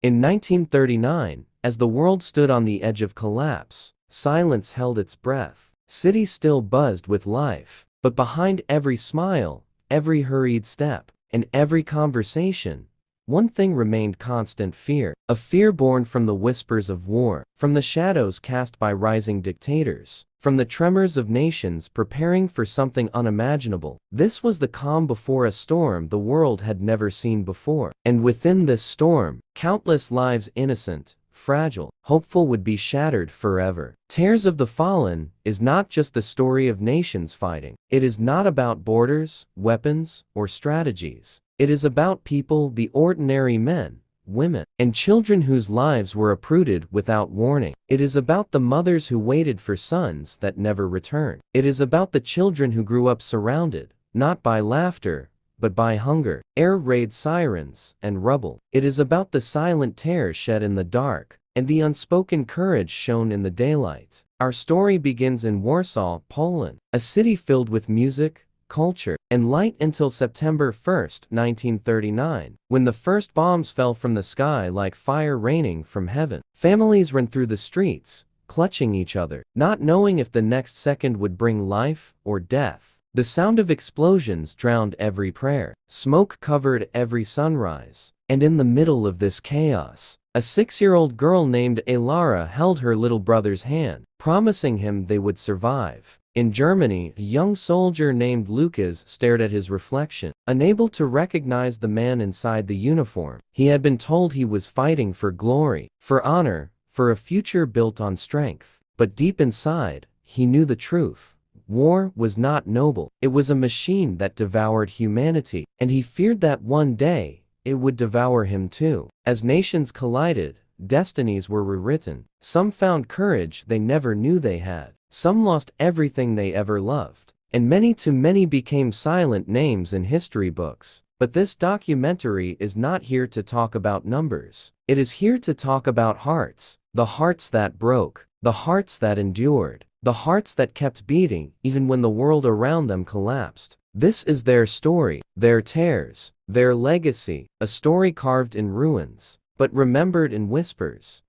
In 1939, as the world stood on the edge of collapse, silence held its breath. Cities still buzzed with life, but behind every smile, every hurried step, and every conversation, one thing remained constant: fear. A fear born from the whispers of war, from the shadows cast by rising dictators, from the tremors of nations preparing for something unimaginable. This was the calm before a storm the world had never seen before. And within this storm, countless lives, innocent, fragile, hopeful, would be shattered forever. Tears of the Fallen is not just the story of nations fighting. It is not about borders, weapons, or strategies. It is about people, the ordinary men, women, and children whose lives were uprooted without warning. It is about the mothers who waited for sons that never returned. It is about the children who grew up surrounded, not by laughter, but by hunger, air raid sirens, and rubble. It is about the silent tears shed in the dark, and the unspoken courage shown in the daylight. Our story begins in Warsaw, Poland, a city filled with music, culture, and light until September 1st, 1939, when the first bombs fell from the sky like fire raining from heaven. Families ran through the streets, clutching each other, not knowing if the next second would bring life or death. The sound of explosions drowned every prayer. Smoke covered every sunrise. And in the middle of this chaos, a 6-year-old girl named Alara held her little brother's hand, promising him they would survive. In Germany, a young soldier named Lucas stared at his reflection, unable to recognize the man inside the uniform. He had been told he was fighting for glory, for honor, for a future built on strength. But deep inside, he knew the truth. War was not noble. It was a machine that devoured humanity, and he feared that one day, it would devour him too. As nations collided, destinies were rewritten. Some found courage they never knew they had. Some lost everything they ever loved. And many became silent names in history books. But this documentary is not here to talk about numbers. It is here to talk about hearts. The hearts that broke. The hearts that endured. The hearts that kept beating even when the world around them collapsed. This is their story, their tears, their legacy, a story carved in ruins, but remembered in whispers.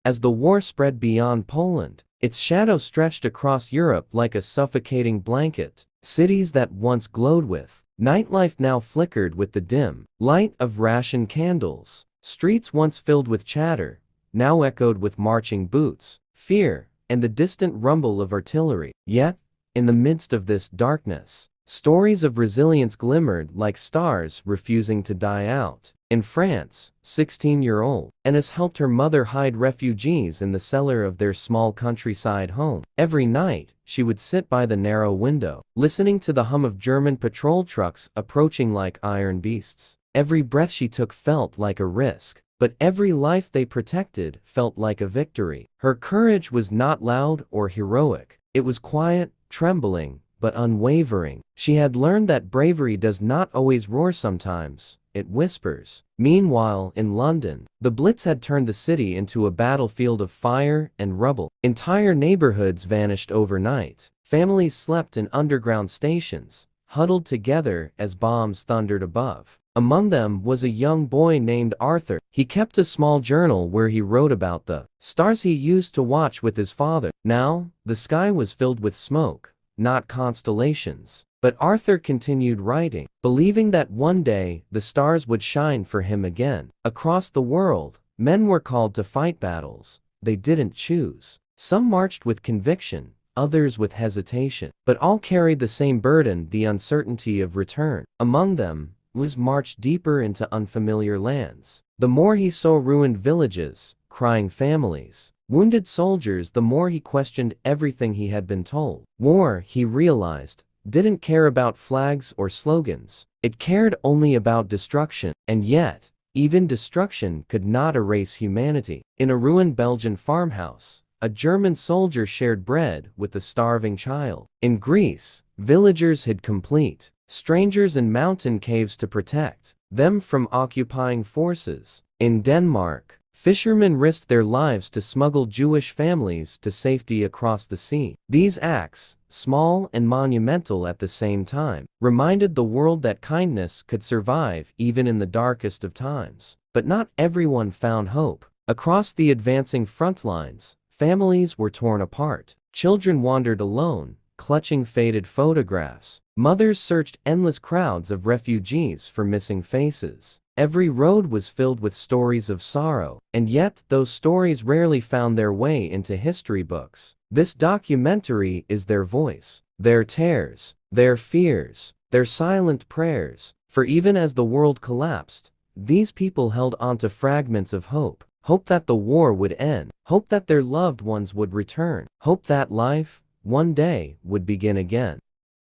As the war spread beyond Poland, its shadow stretched across Europe like a suffocating blanket. Cities that once glowed with nightlife now flickered with the dim light of ration candles. Streets once filled with chatter, now echoed with marching boots, fear, and the distant rumble of artillery. Yet, in the midst of this darkness, stories of resilience glimmered like stars refusing to die out. In France, 16-year-old Eunice helped her mother hide refugees in the cellar of their small countryside home. Every night, she would sit by the narrow window, listening to the hum of German patrol trucks approaching like iron beasts. Every breath she took felt like a risk, but every life they protected felt like a victory. Her courage was not loud or heroic. It was quiet, trembling, but unwavering. She had learned that bravery does not always roar. Sometimes it whispers. Meanwhile, in London, the Blitz had turned the city into a battlefield of fire and rubble. Entire neighborhoods vanished overnight. Families slept in underground stations, huddled together as bombs thundered above. Among them was a young boy named Arthur. He kept a small journal where he wrote about the stars he used to watch with his father. Now, the sky was filled with smoke, not constellations. But Arthur continued writing, believing that one day the stars would shine for him again. Across the world, men were called to fight battles they didn't choose. Some marched with conviction, others with hesitation, but all carried the same burden: the uncertainty of return. Among them, Liz marched deeper into unfamiliar lands. The more he saw ruined villages, crying families, wounded soldiers, the more he questioned everything he had been told. War, he realized, didn't care about flags or slogans. It cared only about destruction. And yet, even destruction could not erase humanity. In a ruined Belgian farmhouse, a German soldier shared bread with a starving child. In Greece, villagers hid complete strangers in mountain caves to protect them from occupying forces. In Denmark, Fishermen risked their lives to smuggle Jewish families to safety across the sea. These acts, small and monumental at the same time, reminded the world that kindness could survive even in the darkest of times. But not everyone found hope. Across the advancing front lines, families were torn apart. Children wandered alone, clutching faded photographs. Mothers searched endless crowds of refugees for missing faces. Every road was filled with stories of sorrow, and yet those stories rarely found their way into history books. This documentary is their voice, their tears, their fears, their silent prayers. For even as the world collapsed, these people held onto fragments of hope. Hope that the war would end. Hope that their loved ones would return. Hope that life, one day, would begin again.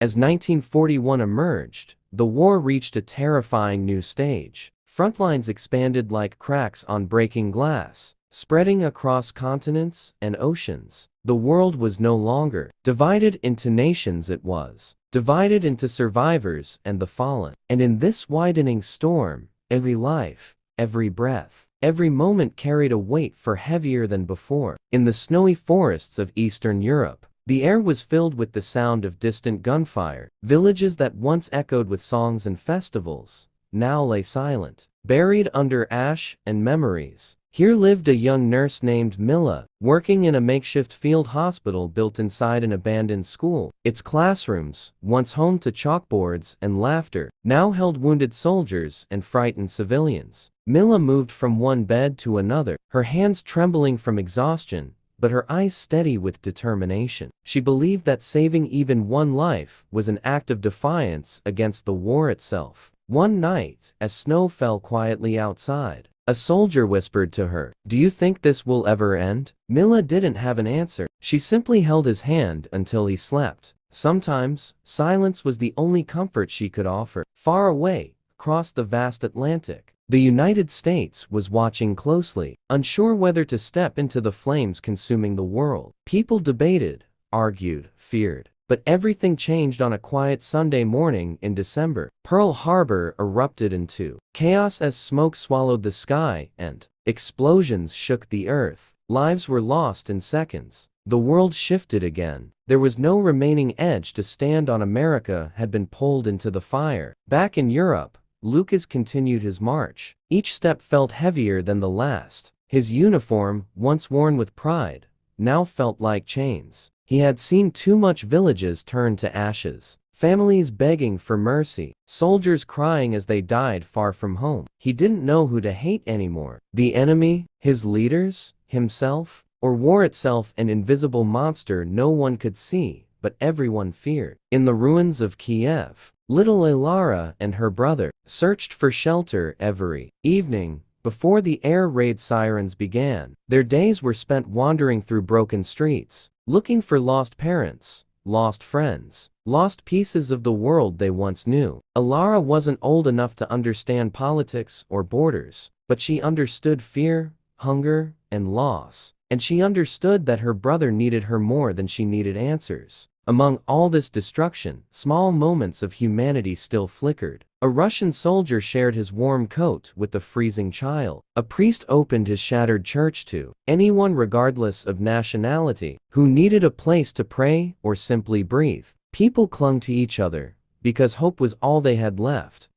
As 1941 emerged, the war reached a terrifying new stage. Frontlines expanded like cracks on breaking glass, spreading across continents and oceans. The world was no longer divided into nations, it was divided into survivors and the fallen. And in this widening storm, every life, every breath, every moment carried a weight far heavier than before. In the snowy forests of Eastern Europe, the air was filled with the sound of distant gunfire. Villages that once echoed with songs and festivals now lay silent, buried under ash and memories. Here lived a young nurse named Mila, working in a makeshift field hospital built inside an abandoned school. Its classrooms, once home to chalkboards and laughter, now held wounded soldiers and frightened civilians. Mila moved from one bed to another, her hands trembling from exhaustion, but her eyes steady with determination. She believed that saving even one life was an act of defiance against the war itself. One night, as snow fell quietly outside, a soldier whispered to her, "Do you think this will ever end?" Mila didn't have an answer. She simply held his hand until he slept. Sometimes, silence was the only comfort she could offer. Far away, across the vast Atlantic, the United States was watching closely, unsure whether to step into the flames consuming the world. People debated, argued, feared. But everything changed on a quiet Sunday morning in December. Pearl Harbor erupted into chaos as smoke swallowed the sky and explosions shook the earth. Lives were lost in seconds. The world shifted again. There was no remaining edge to stand on. America had been pulled into the fire. Back in Europe, Lucas continued his march. Each step felt heavier than the last. His uniform, once worn with pride, now felt like chains. He had seen too much villages turn to ashes, families begging for mercy, soldiers crying as they died far from home. He didn't know who to hate anymore. The enemy, his leaders, himself, or war itself, an invisible monster no one could see, but everyone feared. In the ruins of Kiev, little Ilara and her brother searched for shelter every evening before the air raid sirens began. Their days were spent wandering through broken streets, looking for lost parents, lost friends, lost pieces of the world they once knew. Ilara wasn't old enough to understand politics or borders, but she understood fear, hunger, and loss. And she understood that her brother needed her more than she needed answers. Among all this destruction, small moments of humanity still flickered. A Russian soldier shared his warm coat with a freezing child. A priest opened his shattered church to anyone regardless of nationality who needed a place to pray or simply breathe. People clung to each other because hope was all they had left.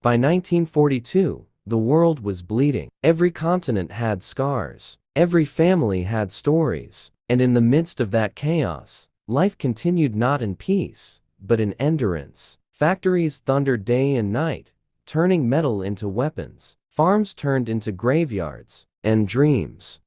By 1942, the world was bleeding. Every continent had scars. Every family had stories. And in the midst of that chaos, life continued not in peace, but in endurance. Factories thundered day and night, turning metal into weapons. Farms turned into graveyards, and dreams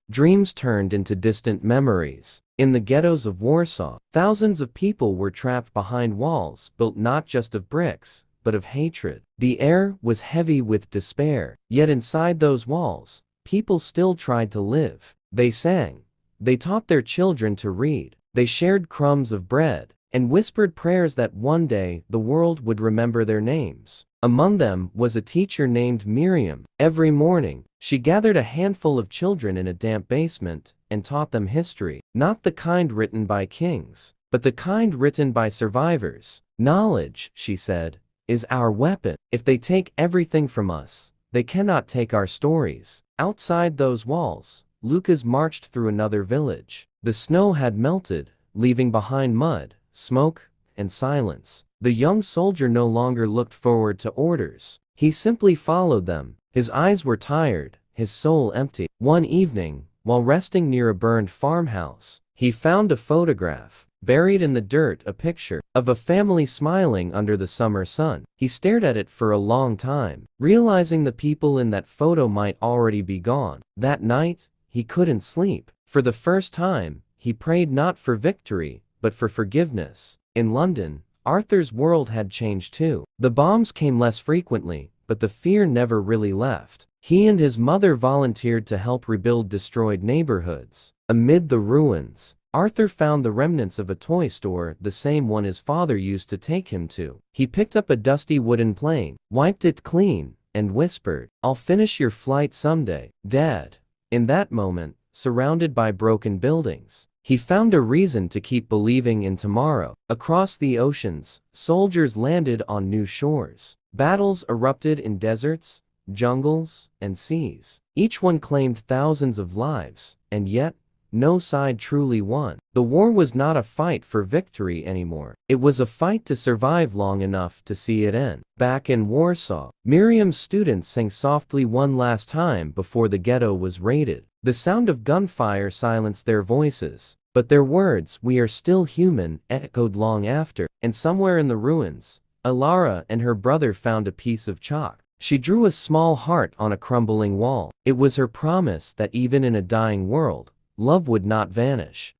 turned into distant memories. In the ghettos of Warsaw, thousands of people were trapped behind walls built not just of bricks, but of hatred. The air was heavy with despair, yet inside those walls, people still tried to live. They sang. They taught their children to read. They shared crumbs of bread and whispered prayers that one day the world would remember their names. Among them was a teacher named Miriam. Every morning, she gathered a handful of children in a damp basement and taught them history, not the kind written by kings, but the kind written by survivors. "Knowledge," she said, "is our weapon. If they take everything from us, They cannot take our stories. Outside those walls, Lucas marched through another village. The snow had melted, leaving behind mud, smoke, and silence. The young soldier no longer looked forward to orders. He simply followed them. His eyes were tired, his soul empty. One evening, while resting near a burned farmhouse, he found a photograph. Buried in the dirt, a picture of a family smiling under the summer sun. He stared at it for a long time, realizing the people in that photo might already be gone. That night, he couldn't sleep. For the first time, he prayed not for victory, but for forgiveness. In London, Arthur's world had changed too. The bombs came less frequently, but the fear never really left. He and his mother volunteered to help rebuild destroyed neighborhoods. Amid the ruins, Arthur found the remnants of a toy store, the same one his father used to take him to. He picked up a dusty wooden plane, wiped it clean, and whispered, "I'll finish your flight someday, Dad." In that moment, surrounded by broken buildings, he found a reason to keep believing in tomorrow. Across the oceans, soldiers landed on new shores. Battles erupted in deserts, jungles, and seas. Each one claimed thousands of lives, and yet, no side truly won. The war was not a fight for victory anymore. It was a fight to survive long enough to see it end. Back in Warsaw, Miriam's students sang softly one last time before the ghetto was raided. The sound of gunfire silenced their voices, but their words, "We are still human," echoed long after. And somewhere in the ruins, Alara and her brother found a piece of chalk. She drew a small heart on a crumbling wall. It was her promise that even in a dying world, love would not vanish.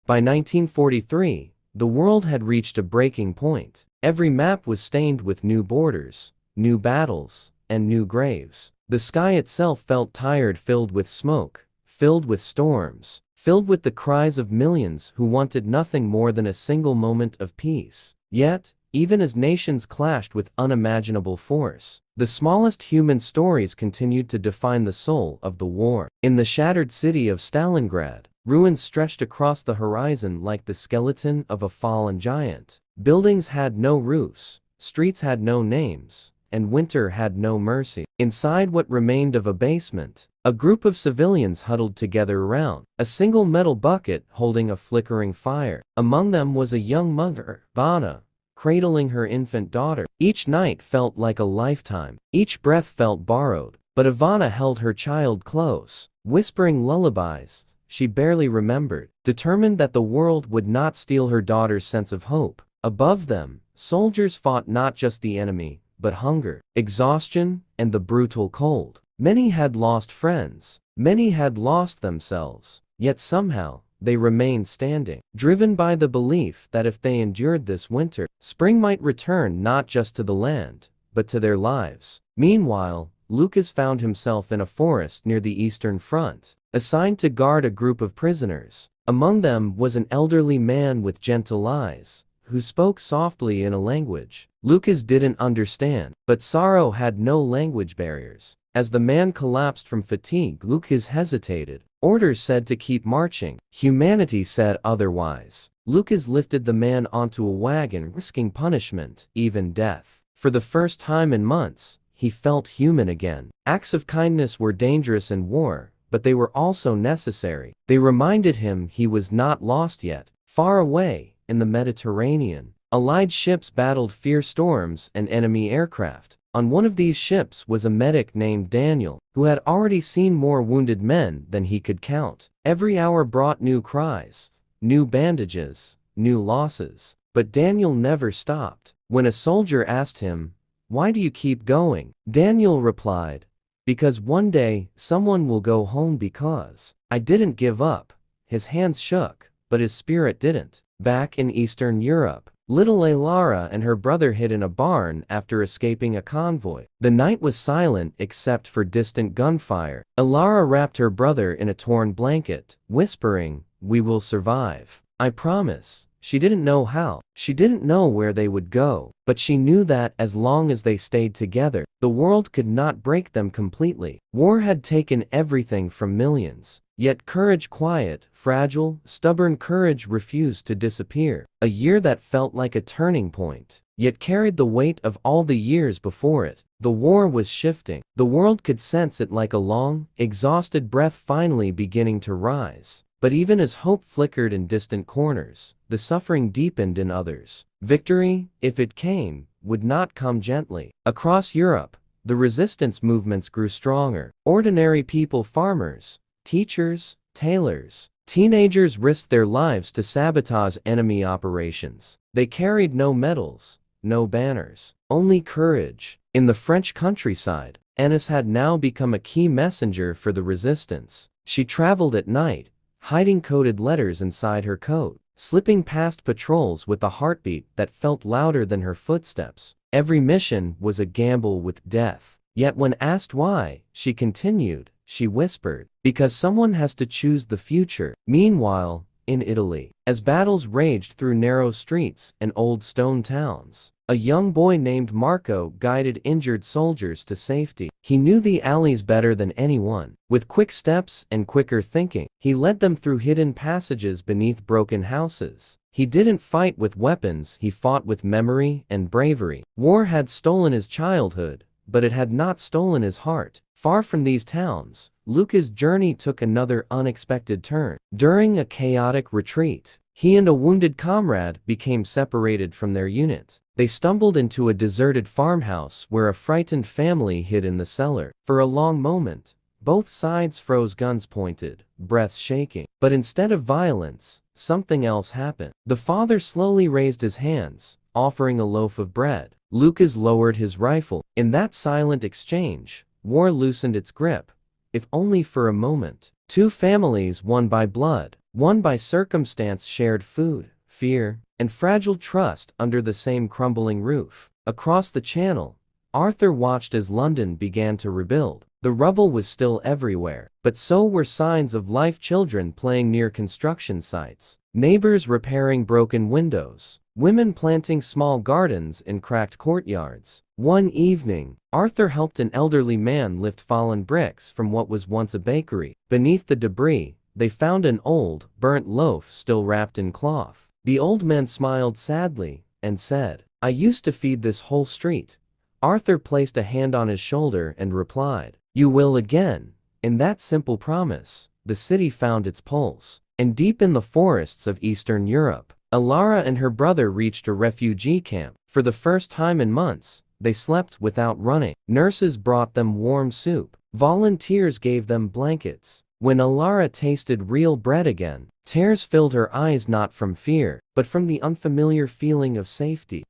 By 1943, the world had reached a breaking point. Every map was stained with new borders, new battles, and new graves. The sky itself felt tired, filled with smoke, filled with storms, filled with the cries of millions who wanted nothing more than a single moment of peace. Yet, even as nations clashed with unimaginable force, the smallest human stories continued to define the soul of the war. In the shattered city of Stalingrad, ruins stretched across the horizon like the skeleton of a fallen giant. Buildings had no roofs, streets had no names, and winter had no mercy. Inside what remained of a basement, a group of civilians huddled together around a single metal bucket holding a flickering fire. Among them was a young mother, Ivana, cradling her infant daughter. Each night felt like a lifetime. Each breath felt borrowed. But Ivana held her child close, whispering lullabies she barely remembered, determined that the world would not steal her daughter's sense of hope. Above them, soldiers fought not just the enemy, but hunger, exhaustion, and the brutal cold. Many had lost friends. Many had lost themselves. Yet somehow, they remained standing, driven by the belief that if they endured this winter, spring might return not just to the land, but to their lives. Meanwhile, Lucas found himself in a forest near the Eastern Front, assigned to guard a group of prisoners. Among them was an elderly man with gentle eyes, who spoke softly in a language Lucas didn't understand. But sorrow had no language barriers. As the man collapsed from fatigue, Lucas hesitated. Orders said to keep marching. Humanity said otherwise. Lucas lifted the man onto a wagon, risking punishment, even death. For the first time in months, he felt human again. Acts of kindness were dangerous in war, but they were also necessary. They reminded him he was not lost yet. Far away, in the Mediterranean, Allied ships battled fierce storms and enemy aircraft. On one of these ships was a medic named Daniel, who had already seen more wounded men than he could count. Every hour brought new cries, new bandages, new losses. But Daniel never stopped. When a soldier asked him, "Why do you keep going?" Daniel replied, "Because one day, someone will go home because I didn't give up." His hands shook, but his spirit didn't. Back in Eastern Europe, little Alara and her brother hid in a barn after escaping a convoy. The night was silent except for distant gunfire. Alara wrapped her brother in a torn blanket, whispering, "We will survive. I promise." She didn't know how. She didn't know where they would go. But she knew that as long as they stayed together, the world could not break them completely. War had taken everything from millions. Yet courage, quiet, fragile, stubborn courage, refused to disappear. A year that felt like a turning point, yet carried the weight of all the years before it. The war was shifting. The world could sense it like a long, exhausted breath finally beginning to rise. But even as hope flickered in distant corners, the suffering deepened in others. Victory, if it came, would not come gently. Across Europe, the resistance movements grew stronger. Ordinary people, farmers, teachers, tailors, teenagers risked their lives to sabotage enemy operations. They carried no medals, no banners, only courage. In the French countryside, Annis had now become a key messenger for the resistance. She traveled at night, hiding coded letters inside her coat, slipping past patrols with a heartbeat that felt louder than her footsteps. Every mission was a gamble with death. Yet when asked why, she continued, she whispered, because someone has to choose the future. Meanwhile, in Italy, as battles raged through narrow streets and old stone towns, a young boy named Marco guided injured soldiers to safety. He knew the alleys better than anyone. With quick steps and quicker thinking, he led them through hidden passages beneath broken houses. He didn't fight with weapons, he fought with memory and bravery. War had stolen his childhood, but it had not stolen his heart. Far from these towns, Luca's journey took another unexpected turn. During a chaotic retreat, he and a wounded comrade became separated from their unit. They stumbled into a deserted farmhouse where a frightened family hid in the cellar. For a long moment, both sides froze, guns pointed, breaths shaking. But instead of violence, something else happened. The father slowly raised his hands, offering a loaf of bread. Lucas lowered his rifle. In that silent exchange, war loosened its grip, if only for a moment. Two families, one by blood, one by circumstance, shared food, fear, and fragile trust under the same crumbling roof. Across the channel, Arthur watched as London began to rebuild. The rubble was still everywhere, but so were signs of life: children playing near construction sites, neighbors repairing broken windows, women planting small gardens in cracked courtyards. One evening, Arthur helped an elderly man lift fallen bricks from what was once a bakery. Beneath the debris, they found an old, burnt loaf still wrapped in cloth. The old man smiled sadly and said, "I used to feed this whole street." Arthur placed a hand on his shoulder and replied, "You will again." In that simple promise, the city found its pulse. And deep in the forests of Eastern Europe, Alara and her brother reached a refugee camp. For the first time in months, they slept without running. Nurses brought them warm soup. Volunteers gave them blankets. When Alara tasted real bread again, tears filled her eyes, not from fear, but from the unfamiliar feeling of safety.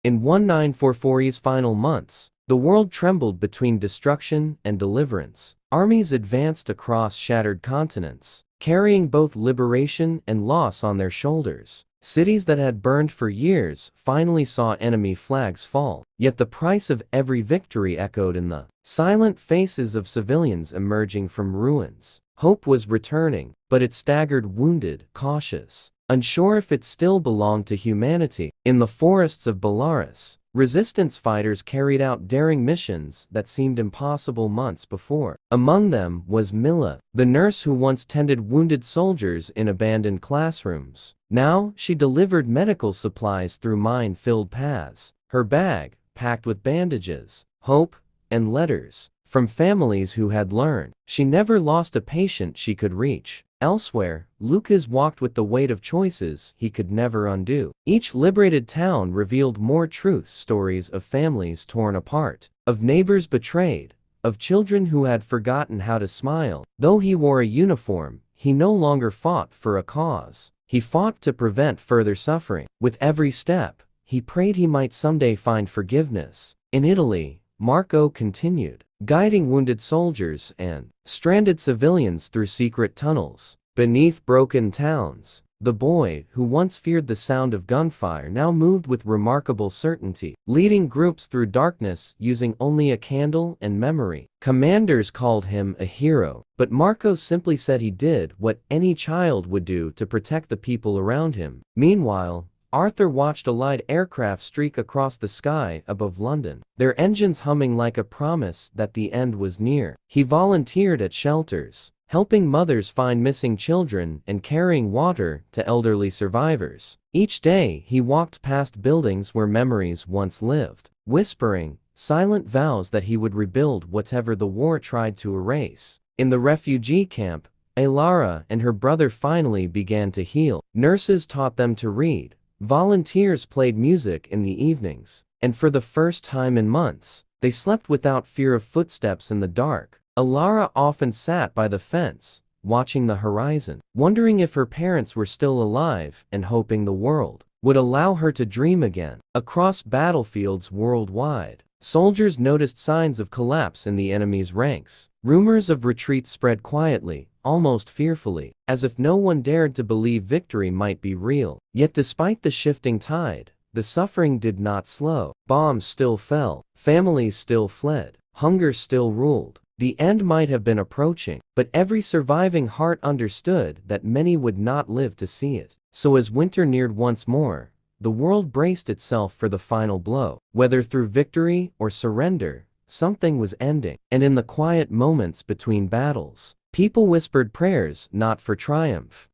In 1944's final months, the world trembled between destruction and deliverance. Armies advanced across shattered continents, carrying both liberation and loss on their shoulders. Cities that had burned for years finally saw enemy flags fall. Yet the price of every victory echoed in the silent faces of civilians emerging from ruins. Hope was returning, but it staggered, wounded, cautious, unsure if it still belonged to humanity. In the forests of Belarus, resistance fighters carried out daring missions that seemed impossible months before. Among them was Mila, the nurse who once tended wounded soldiers in abandoned classrooms. Now, she delivered medical supplies through mine-filled paths, her bag packed with bandages, hope, and letters from families who had learned. She never lost a patient she could reach. Elsewhere, Lucas walked with the weight of choices he could never undo. Each liberated town revealed more truths: stories of families torn apart, of neighbors betrayed, of children who had forgotten how to smile. Though he wore a uniform, he no longer fought for a cause. He fought to prevent further suffering. With every step, he prayed he might someday find forgiveness. In Italy, Marco continued, guiding wounded soldiers and stranded civilians through secret tunnels. Beneath broken towns, the boy, who once feared the sound of gunfire, now moved with remarkable certainty, leading groups through darkness using only a candle and memory. Commanders called him a hero, but Marco simply said he did what any child would do to protect the people around him. Meanwhile, Arthur watched a light aircraft streak across the sky above London, their engines humming like a promise that the end was near. He volunteered at shelters, helping mothers find missing children and carrying water to elderly survivors. Each day, he walked past buildings where memories once lived, whispering, silent vows that he would rebuild whatever the war tried to erase. In the refugee camp, Alara and her brother finally began to heal. Nurses taught them to read. Volunteers played music in the evenings. And for the first time in months, they slept without fear of footsteps in the dark. Alara often sat by the fence, watching the horizon, wondering if her parents were still alive and hoping the world would allow her to dream again. Across battlefields worldwide, soldiers noticed signs of collapse in the enemy's ranks. Rumors of retreat spread quietly, almost fearfully, as if no one dared to believe victory might be real. Yet despite the shifting tide, the suffering did not slow. Bombs still fell, families still fled, hunger still ruled. The end might have been approaching, but every surviving heart understood that many would not live to see it. So as winter neared once more, the world braced itself for the final blow. Whether through victory or surrender, something was ending. And in the quiet moments between battles, people whispered prayers not for triumph.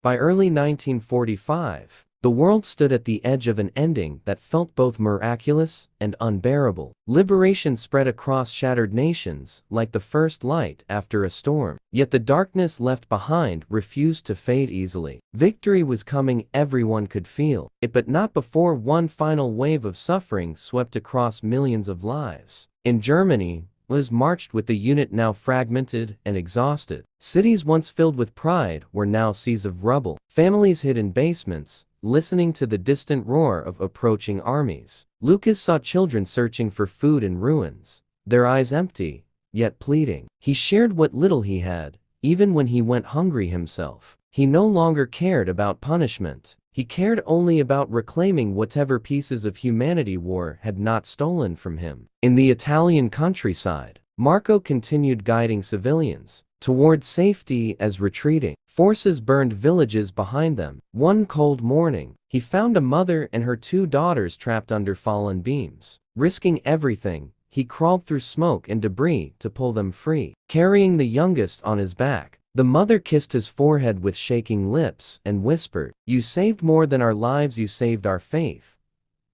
By early 1945, the world stood at the edge of an ending that felt both miraculous and unbearable. Liberation spread across shattered nations like the first light after a storm. Yet the darkness left behind refused to fade easily. Victory was coming, everyone could feel it, but not before one final wave of suffering swept across millions of lives. In Germany, was marched with the unit now fragmented and exhausted. Cities once filled with pride were now seas of rubble. Families hid in basements, listening to the distant roar of approaching armies. Lucas saw children searching for food in ruins, their eyes empty, yet pleading. He shared what little he had, even when he went hungry himself. He no longer cared about punishment. He cared only about reclaiming whatever pieces of humanity war had not stolen from him. In the Italian countryside, Marco continued guiding civilians toward safety as retreating forces burned villages behind them. One cold morning, he found a mother and her 2 daughters trapped under fallen beams. Risking everything, he crawled through smoke and debris to pull them free. Carrying the youngest on his back, the mother kissed his forehead with shaking lips and whispered, "You saved more than our lives, you saved our faith."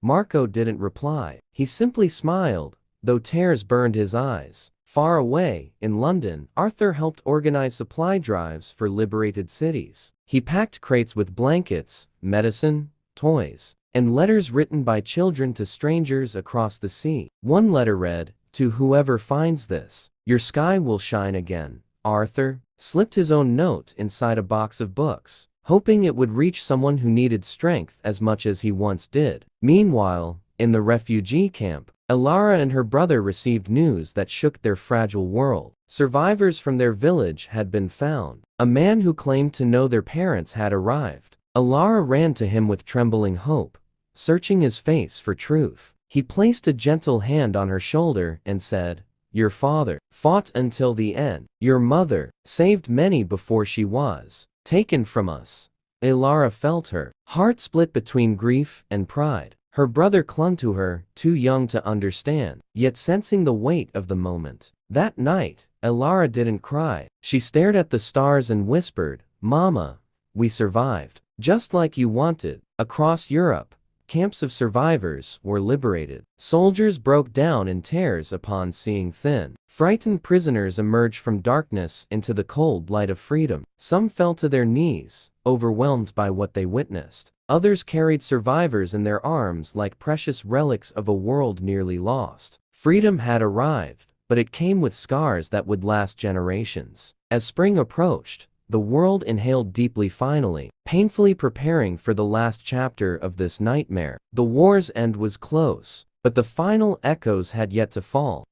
Marco didn't reply. He simply smiled, though tears burned his eyes. Far away, in London, Arthur helped organize supply drives for liberated cities. He packed crates with blankets, medicine, toys, and letters written by children to strangers across the sea. One letter read, "To whoever finds this, your sky will shine again." Arthur slipped his own note inside a box of books, hoping it would reach someone who needed strength as much as he once did. Meanwhile, in the refugee camp, Alara and her brother received news that shook their fragile world. Survivors from their village had been found. A man who claimed to know their parents had arrived. Alara ran to him with trembling hope, searching his face for truth. He placed a gentle hand on her shoulder and said, "Your father fought until the end. Your mother saved many before she was taken from us." Alara felt her heart split between grief and pride. Her brother clung to her, too young to understand, yet sensing the weight of the moment. That night, Alara didn't cry. She stared at the stars and whispered, "Mama, we survived. Just like you wanted." Across Europe, camps of survivors were liberated. Soldiers broke down in tears upon seeing thin, frightened prisoners emerge from darkness into the cold light of freedom. Some fell to their knees, overwhelmed by what they witnessed. Others carried survivors in their arms like precious relics of a world nearly lost. Freedom had arrived, but it came with scars that would last generations. As spring approached, the world inhaled deeply, finally, painfully preparing for the last chapter of this nightmare. The war's end was close, but the final echoes had yet to fall.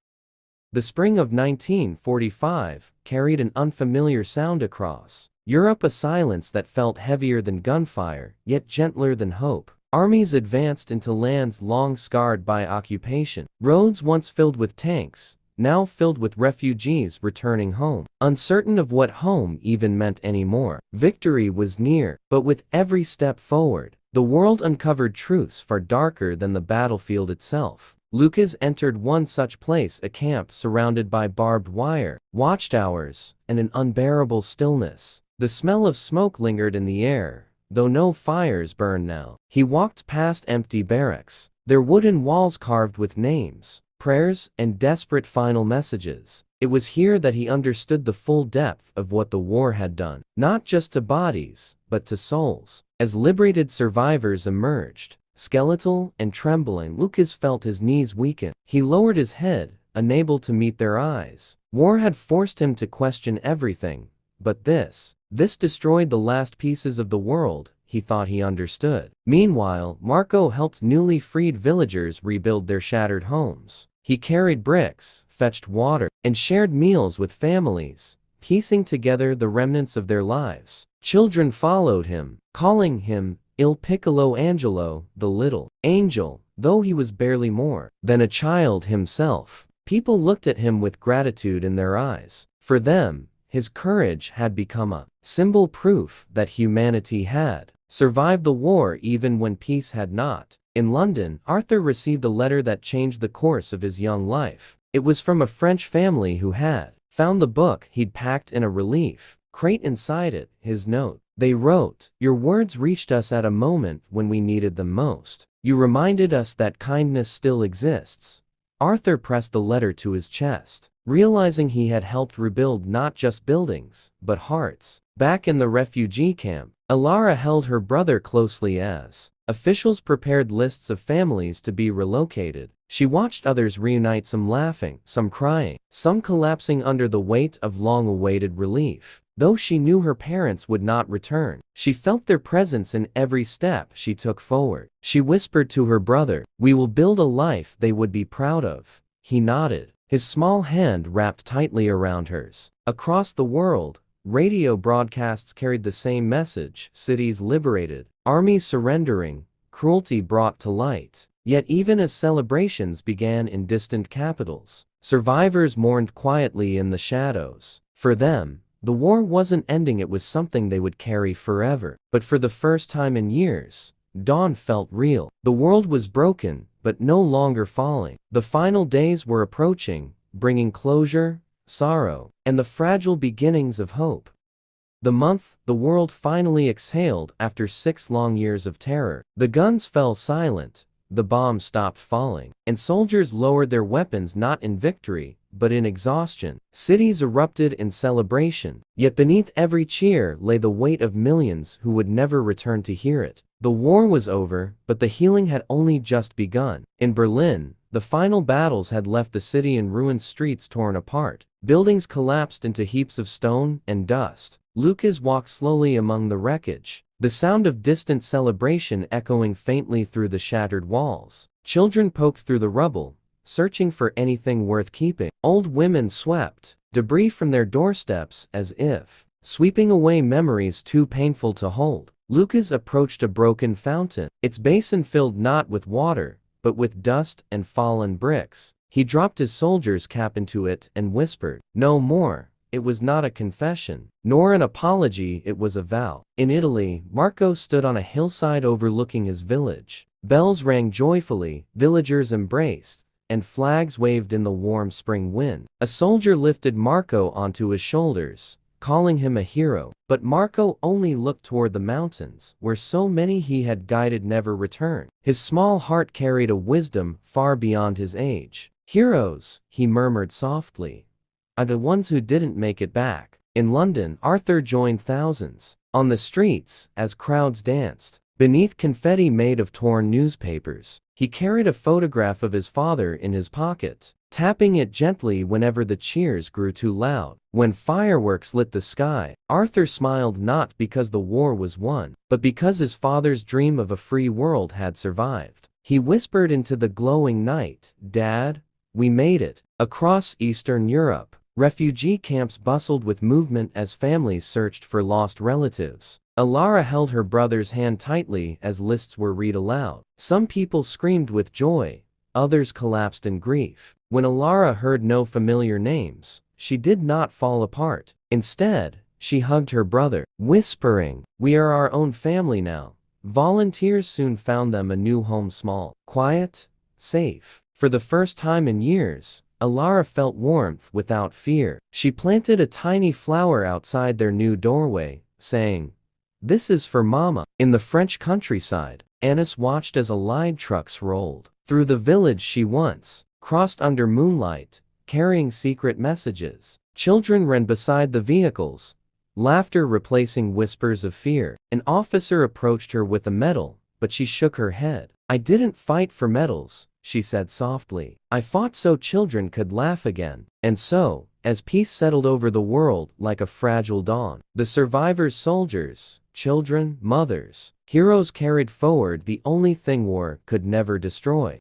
The spring of 1945 carried an unfamiliar sound across Europe, a silence that felt heavier than gunfire, yet gentler than hope. Armies advanced into lands long scarred by occupation. Roads once filled with tanks, now filled with refugees returning home, uncertain of what home even meant anymore. Victory was near, but with every step forward, the world uncovered truths far darker than the battlefield itself. Lucas entered one such place, a camp surrounded by barbed wire, watchtowers, and an unbearable stillness. The smell of smoke lingered in the air, though no fires burned now. He walked past empty barracks, their wooden walls carved with names, prayers, and desperate final messages. It was here that he understood the full depth of what the war had done, not just to bodies, but to souls. As liberated survivors emerged, skeletal and trembling, Lucas felt his knees weaken. He lowered his head, unable to meet their eyes. War had forced him to question everything, but this destroyed the last pieces of the world he thought he understood. Meanwhile, Marco helped newly freed villagers rebuild their shattered homes. He carried bricks, fetched water, and shared meals with families, piecing together the remnants of their lives. Children followed him, calling him Il Piccolo Angelo, the little angel, though he was barely more than a child himself. People looked at him with gratitude in their eyes. For them, his courage had become a symbol, proof that humanity had survived the war even when peace had not. In London, Arthur received a letter that changed the course of his young life. It was from a French family who had found the book he'd packed in a relief crate. Inside it, his note. They wrote, "Your words reached us at a moment when we needed them most. You reminded us that kindness still exists." Arthur pressed the letter to his chest, realizing he had helped rebuild not just buildings, but hearts. Back in the refugee camp, Alara held her brother closely as officials prepared lists of families to be relocated. She watched others reunite, some laughing, some crying, some collapsing under the weight of long-awaited relief. Though she knew her parents would not return, she felt their presence in every step she took forward. She whispered to her brother, "We will build a life they would be proud of." He nodded, his small hand wrapped tightly around hers. Across the world, radio broadcasts carried the same message: cities liberated, armies surrendering, cruelty brought to light. Yet even as celebrations began in distant capitals, survivors mourned quietly in the shadows. For them, the war wasn't ending, it was something they would carry forever. But for the first time in years, dawn felt real. The world was broken, but no longer falling. The final days were approaching, bringing closure, sorrow, and the fragile beginnings of hope. The month the world finally exhaled after 6 long years of terror. The guns fell silent, the bombs stopped falling, and soldiers lowered their weapons not in victory, but in exhaustion. Cities erupted in celebration, yet beneath every cheer lay the weight of millions who would never return to hear it. The war was over, but the healing had only just begun. In Berlin, the final battles had left the city in ruined, streets torn apart. Buildings collapsed into heaps of stone and dust. Lucas walked slowly among the wreckage, the sound of distant celebration echoing faintly through the shattered walls. Children poked through the rubble, searching for anything worth keeping. Old women swept debris from their doorsteps as if sweeping away memories too painful to hold. Lucas approached a broken fountain, its basin filled not with water, but with dust and fallen bricks. He dropped his soldier's cap into it and whispered, "No more." It was not a confession, nor an apology, it was a vow. In Italy, Marco stood on a hillside overlooking his village. Bells rang joyfully, villagers embraced, and flags waved in the warm spring wind. A soldier lifted Marco onto his shoulders, calling him a hero. But Marco only looked toward the mountains, where so many he had guided never returned. His small heart carried a wisdom far beyond his age. "Heroes," he murmured softly, "are the ones who didn't make it back." In London, Arthur joined thousands on the streets as crowds danced beneath confetti made of torn newspapers. He carried a photograph of his father in his pocket, tapping it gently whenever the cheers grew too loud. When fireworks lit the sky, Arthur smiled, not because the war was won, but because his father's dream of a free world had survived. He whispered into the glowing night, "Dad, we made it." Across Eastern Europe, refugee camps bustled with movement as families searched for lost relatives. Alara held her brother's hand tightly as lists were read aloud. Some people screamed with joy, others collapsed in grief. When Alara heard no familiar names, she did not fall apart. Instead, she hugged her brother, whispering, "We are our own family now." Volunteers soon found them a new home, small, quiet, safe. For the first time in years, Alara felt warmth without fear. She planted a tiny flower outside their new doorway, saying, "This is for Mama." In the French countryside, Anis watched as Allied trucks rolled through the village she once crossed under moonlight, carrying secret messages. Children ran beside the vehicles, laughter replacing whispers of fear. An officer approached her with a medal, but she shook her head. "I didn't fight for medals," she said softly. "I fought so children could laugh again." And so, as peace settled over the world like a fragile dawn, the survivors, soldiers, children, mothers, heroes carried forward the only thing war could never destroy.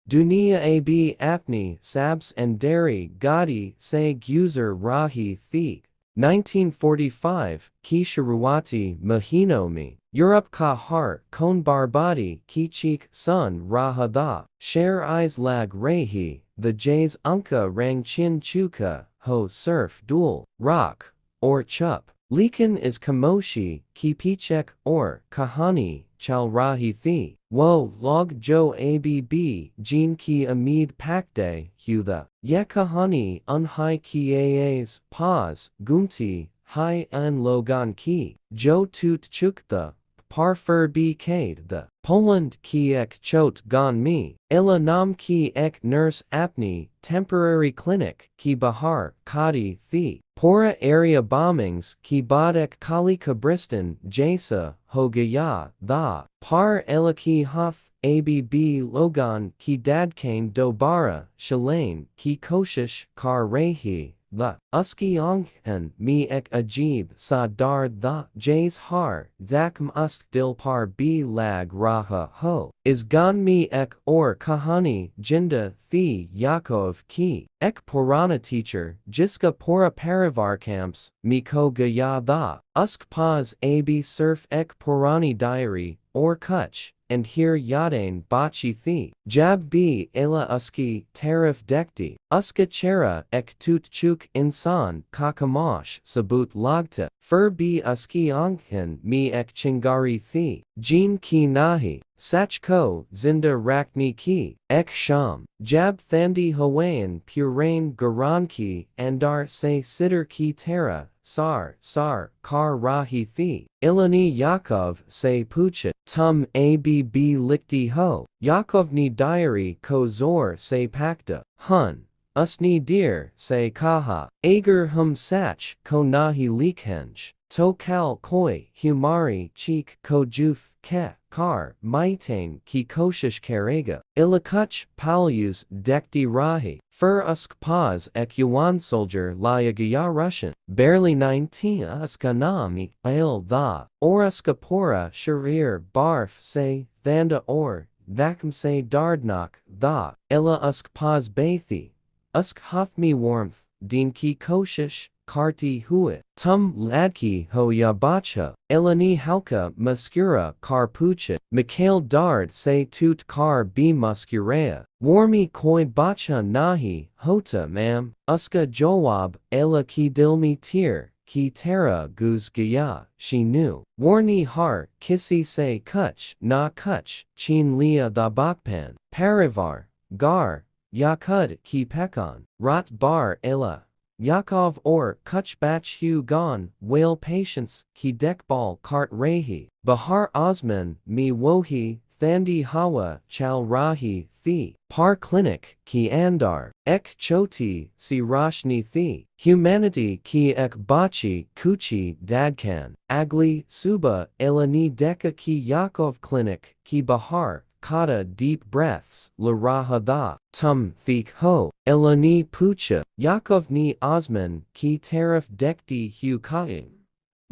Dunia ab apni sabs and dairy gadi se guzer rahi thi. 1945, ki shuruwati mahinomi. Europe ka har kon barbadi ki chik sun rahada. Share eyes lag rehi, the jays unka rang chin chuka, ho surf dual, rock, or chup. Lekin is kamoshi, ki pichek, or kahani, chal rahi thi. Wo log jo abb, jin ki amid pakde, hutha. Ye kahani unhai ki aas, paz, gunti, hai an logan ki. Jo tut chuktha, parfur b kade the. Poland ki ek chot gon mi. Ila nam ki ek nurse apni, temporary clinic, ki bahar, kadi thi. Pora area bombings, ki badek kali kabristan, jasa, hogaya, tha. Par elaki huff, abb logan, ki dadkane dobara, shalane, ki koshish, kar rehi. The uski onghen mi ek ajib sa dar the jays har zakm usk dil par b lag raha ho is gan mi ek or kahani jinda thi Yakov ki ek Purana teacher jiska pora parivar camps mi ko gaya the usk paz ab surf ek Purani diary or kuch and here yadain bachi thi jab b ela uski tarif dekti uska chera ek tut chuk insan kakamosh sabut lagta fur b uski anghin mi ek chingari thi jin ki nahi sachko zinda rakni ki ek sham jab thandi hawayan purain garanki andar se sitter ki tera sar kar rahi thi ilani Yakov se pucha tum abb likti ho Yakovni diary ko zor se pakta hun usni dir se kaha ager hum sach ko nahi likhenj to kal koi humari cheek ko juf ke kar maitain ki koshish karega ilakuch palyus dekti rahi fur usk paz ek yuan soldier layagaya Russian barely 19 uskanami il tha or uskapora sharir barf se thanda or vakam se dardnak tha illa usk paz bathi usk hafmi warmth din ki koshish karti huit tum ladki ho yabacha elani halka muskura kar pucha Mikhail dard se tut kar b muskurea warmi koi bacha nahi hota mam uska jawab ela ki dilmi tir ki tera guz gaya she knew warni har kisi se kuch na kuch chin lia da bakpan parivar gar yakud ki pekan rat bar ela Yakov or kuch bach hu gon, whale patience, ki dekbal kart rehi, bahar osman, mi wohi, thandi hawa, chal rahi, thi, par clinic, ki andar, ek choti, si rashni thi, humanity ki ek bachi, kuchi, dadkan, agli, suba, elani deka ki Yakov clinic, ki bahar, kata deep breaths, la raha da, tum thik ho, elani pucha, Yakov ni osman, ki tarif dekti hu kaim.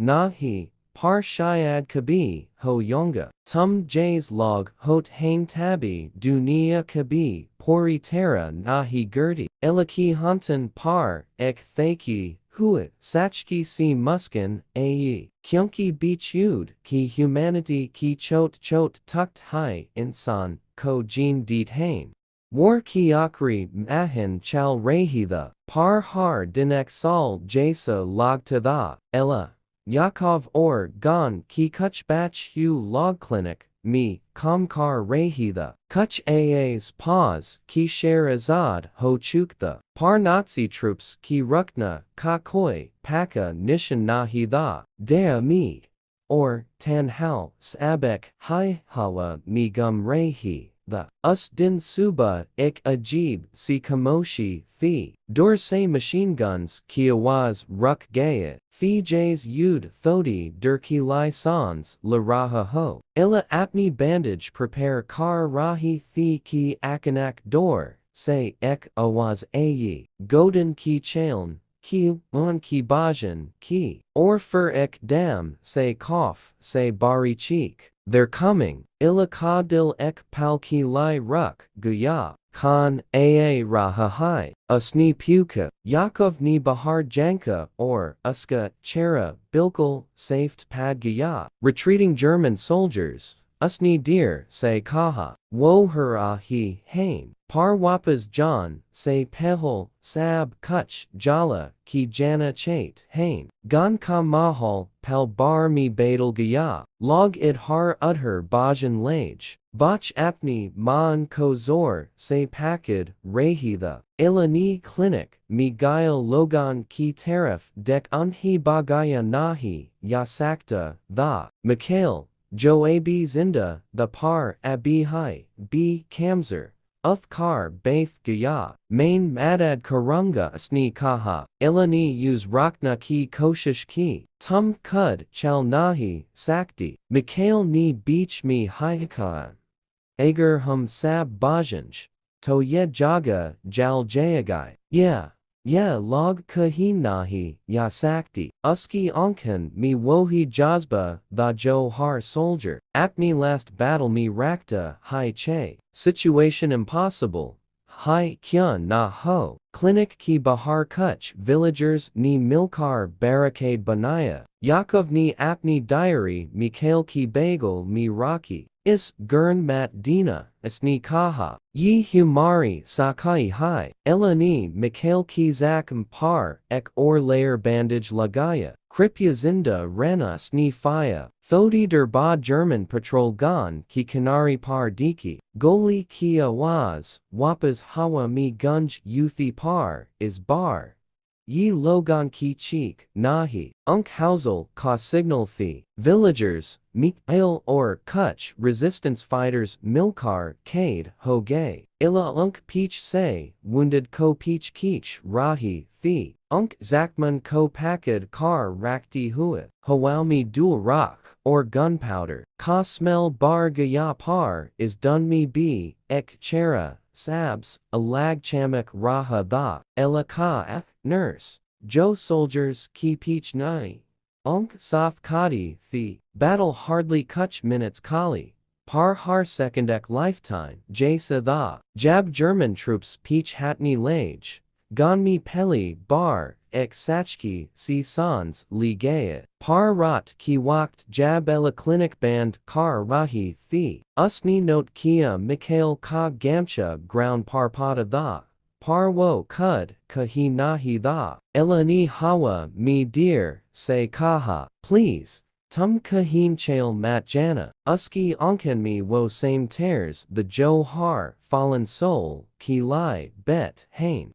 Nahi, par shayad kabi, ho yonga, tum jays log, hot hain tabi, dunia kabi, pori tera nahi gerti, elaki hantan par, ek thaki, huit, sachki si muskin, ayi, kyunki bichud, ki humanity ki chot tukt hai, insan, ko jin dit hain. War ki akri mahin chal rehitha, par har dinek sal jasa log tha, ella. Yakov or gon ki kuch bach hu log clinic, mi, kamkar rehitha, kuch aas paz, ki sher azad ho chuktha, par Nazi troops ki rukna, ka koi, paka nishan nahi tha, dea mi, or, tan hal, sabek, hi hawa mi gum rehi. the us din suba ik ajib si kamoshi thi. Dur se machine guns ki awaz ruk gaya. Thi jays yud thodi dur ki lai sans la raha ho. Illa apni bandage prepare kar rahi thi ki akanak dor. Say ek awaz ayi. Godin ki chaln. Ki on ki bajan ki. Or fur ek dam say cough say bari cheek. They're coming. Illa ka dil ek pal ki lai ruk guya. Khan aa raha hai. Usni puka. Yakov ni bahar janka or uska chera bilkul saft pad gaya. Retreating German soldiers. Usni dir say kaha. Wo her ahi hain. Par wapas John, say pehol, sab kuch, jala, ki jana chait, hain. Gan ka mahal, pal bar mi badal gaya. Log it har udher bajan lage. Bach apni maan ko zor, say pakid, rahitha. Ilani clinic, mi gail logan ki tarif dek anhi bagaya nahi, yasakta, tha. Mikhail, jo ab zinda, the par abi hai, b kamzer. Uthkar baith gaya, main madad karunga asni kaha, ilani use rakna ki koshish ki, tum kud chal nahi, sakti, Mikhail ni beach mi haika. Agar hum sab bajanj, to ye jaga, jal jayagai, yeah, log kahi nahi, ya sakti, uski onkan mi wohi jazba, the jo har soldier, apni last battle mi rakta, hai che, situation impossible, hai kyun na ho, clinic ki bahar kuch, villagers ni milkar barricade banaya, Yakov ni apni diary, Mikhail ki bagel mi raki. Is gurn mat dina, asni kaha, yi humari sakai hai, elani Mikhail ki zakam par, ek or layer bandage lagaya, kripya zinda rena sni faya, thodi der ba German patrol gan ki kanari par diki, goli ki awaz, wapas hawa mi gunj yuthi par, is bar. Yi logan ki cheek, nahi, unk hausel ka signal thi, villagers, mikhail or kuch resistance fighters milkar, kade, hoge, illa unk peach say, wounded ko peach keech rahi, thi, unk zakman ko pakad kar rakti huat, hawalmi dul rak, or gunpowder, ka smell bar gaya par, is dun mi b, ek chera, sabs, alag chamak raha da, ella ka ek, nurse, jo soldiers ki peach nai. Unk soth kadi the, battle hardly kuch minutes kali, par har secondek lifetime, jasa tha, jab German troops peach hatni lage, ganmi peli bar, ek sachki si sans li gaya, par rat ki wakt jab ela clinic band kar rahi thi, usni note kia Mikhail ka gamcha ground par pada tha. Parwo kud, kahi nahi tha, elani hawa mi dear, say kaha, please, tum kahin chail mat jana, uski onken mi wo same tears the jo har, fallen soul, ki lai, bet, hain.